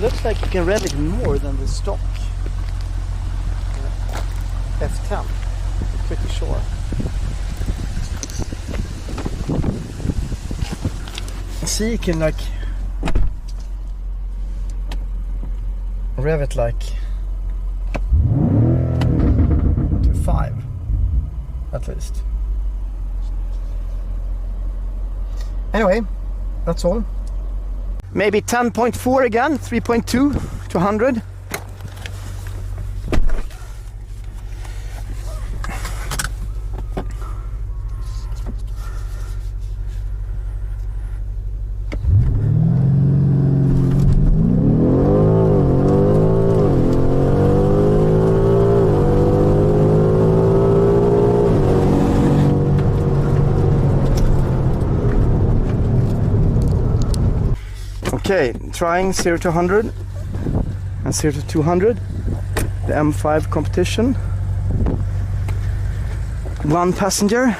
Looks like you can rev it more than the stock F10. I'm pretty sure. See, you can like rev it like to 5 at least. Anyway, that's all. Maybe 10.4 again, 3.2 to 100. Okay, trying 0 to 100 and 0 to 200, the M5 competition. One passenger.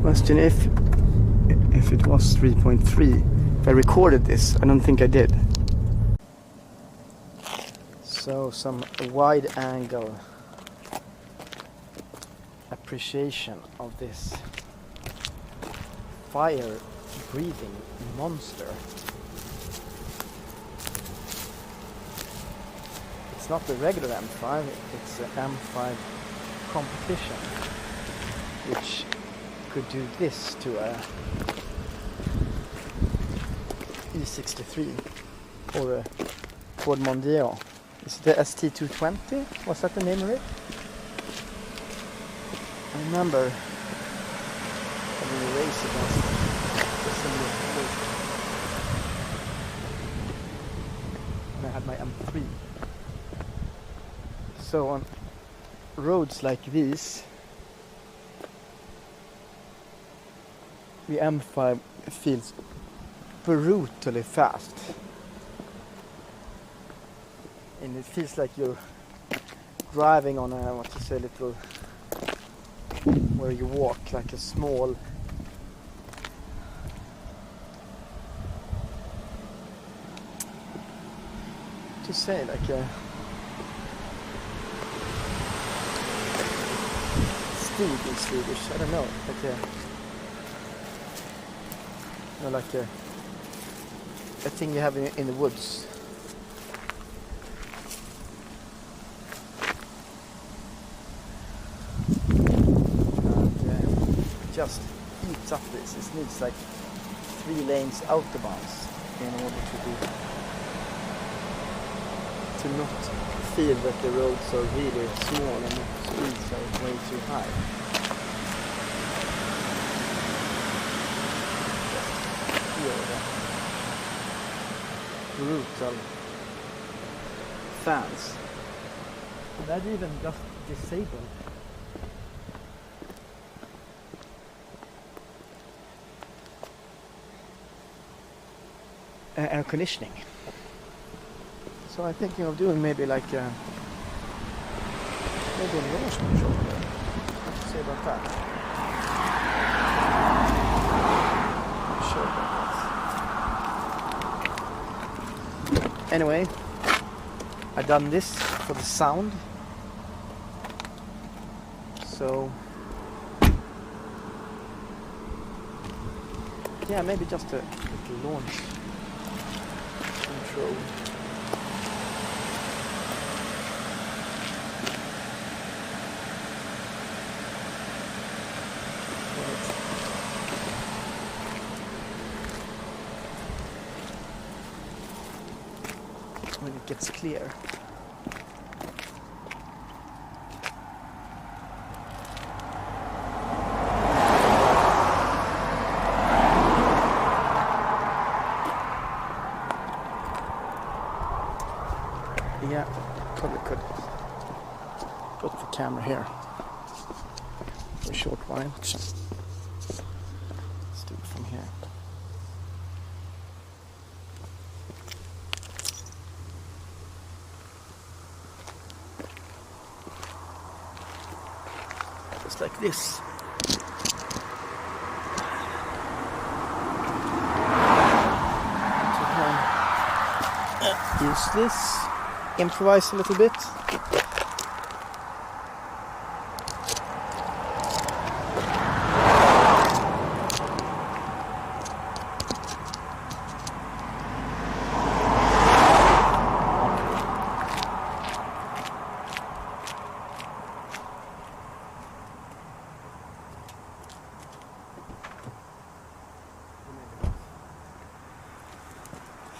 Question if it was 3.3, if I recorded this. I don't think I did. So some wide angle appreciation of this fire breathing monster. It's not the regular M5, it's the M5 competition, which could do this to a E63 or a Ford Mondeo. Is it the ST220? Was that the name of it? I remember having a race against it when I had my M3. So on roads like these, the M5 feels brutally fast, and it feels like you're driving on a, what to say, little, where you walk like a small to say like a steed in Swedish, I don't know, like a like a thing you have in the woods. And just eats up this. It needs like 3 lanes autobahns in order to not feel that the roads are really small and the speeds are way too high. Brutal fans. That even just disabled. Air conditioning. So I'm thinking of doing maybe like maybe a launch control. What do you say about that? I'm sure about that. Anyway, I've done this for the sound. So yeah, maybe just a little launch control. When it gets clear. Yeah, probably could put the camera here for a short while. Let's do it from here. Just like this. Use this. Improvise a little bit.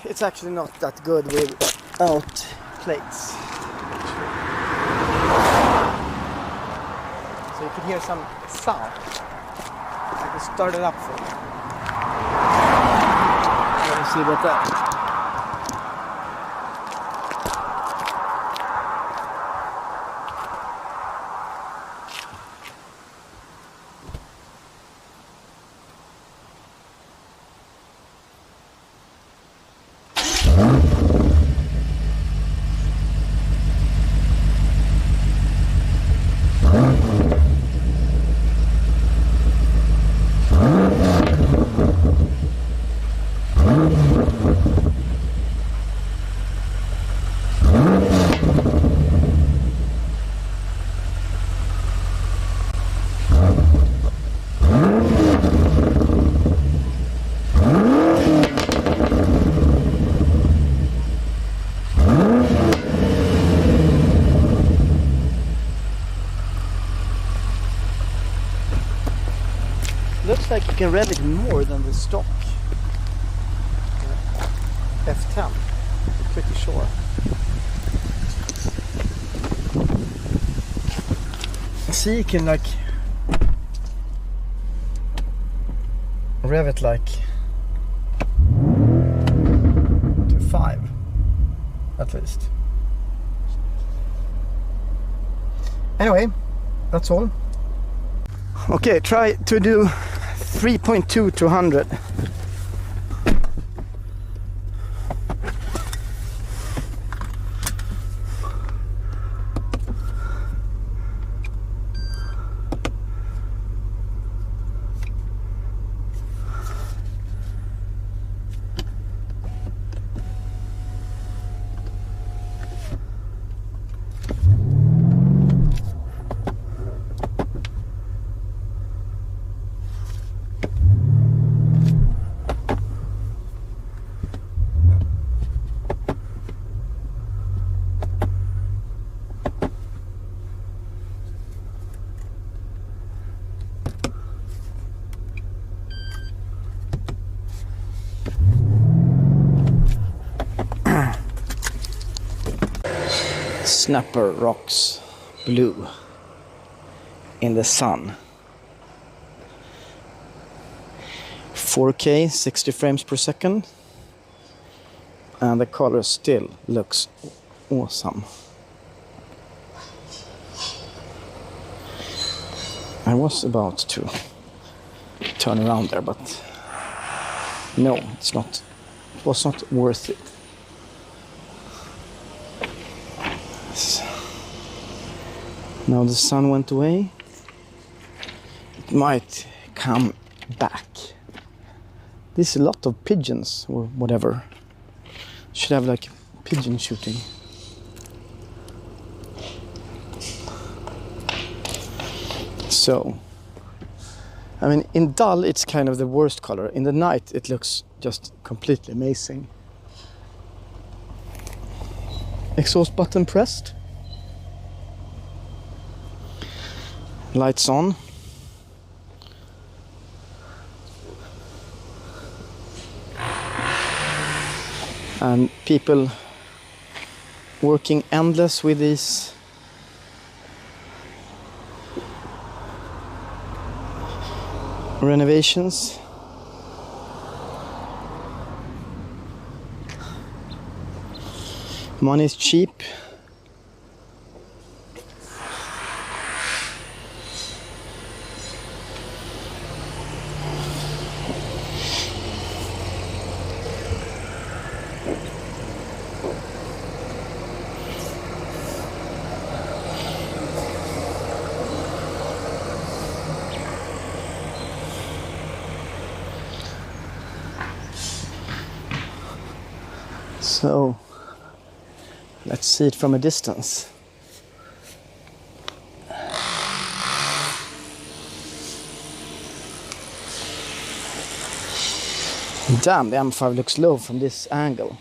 It's actually not that good without plates. So you can hear some sound. I can start it up for you. Let me see about that. Looks like you can rev it more than the stock F10. I'm pretty sure. See, you can like rev it like to 5 at least. Anyway, that's all. Okay, try to do 3.2 to 100. Snapper rocks blue in the sun. 4K 60 frames per second, and the color still looks awesome. I was about to turn around there, but no, it was not worth it. Now the sun went away. It might come back. There's a lot of pigeons or whatever. Should have like pigeon shooting. So, I mean, in dull it's kind of the worst color. In the night it looks just completely amazing. Exhaust button pressed. Lights on. And people working endless with these renovations. Money is cheap. So let's see it from a distance. Damn, the M5 looks low from this angle.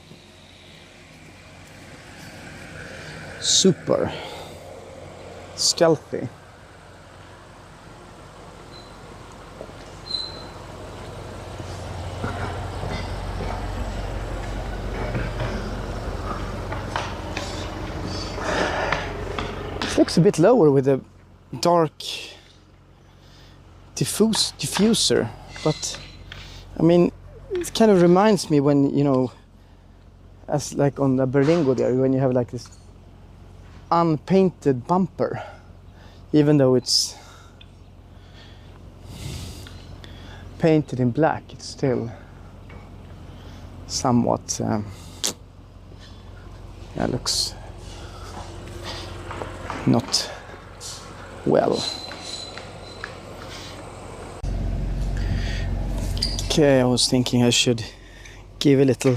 Super stealthy. Looks a bit lower with a dark diffuser, but I mean, it kind of reminds me when, you know, as like on the Berlingo there, when you have like this unpainted bumper, even though it's painted in black, it's still somewhat yeah, looks not well. Okay, I was thinking I should give a little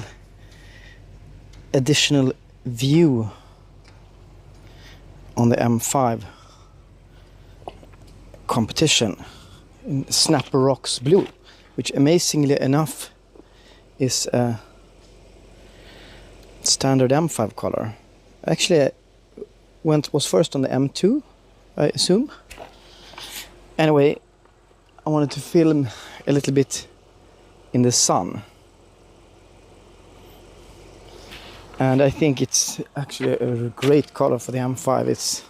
additional view on the M5 competition in Snapper Rocks Blue, which amazingly enough is a standard M5 color. Actually, I was first on the M2, I assume. Anyway, I wanted to film a little bit in the sun, and I think it's actually a great color for the M5. It's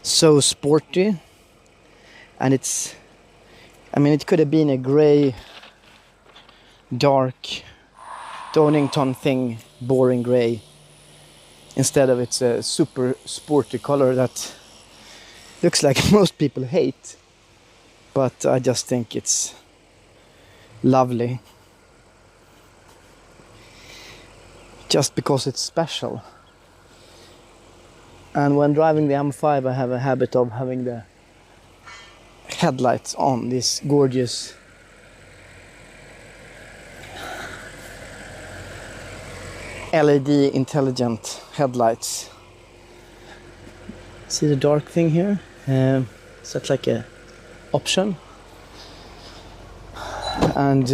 so sporty, and it's, I mean, it could have been a gray, dark Donington thing, boring gray. Instead of it's a super sporty color that looks like most people hate, but I just think it's lovely just because it's special. And when driving the M5, I have a habit of having the headlights on, these gorgeous LED intelligent headlights. See the dark thing here? Is that like a option? And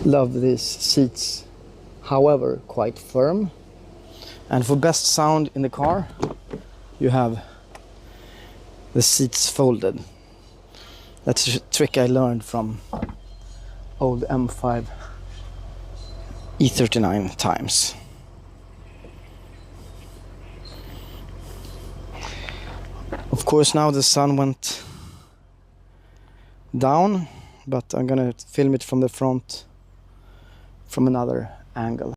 love these seats, however quite firm. And for best sound in the car, you have the seats folded. That's a trick I learned from old M5 E39 times. Of course, now the sun went down, but I'm gonna film it from the front from another angle.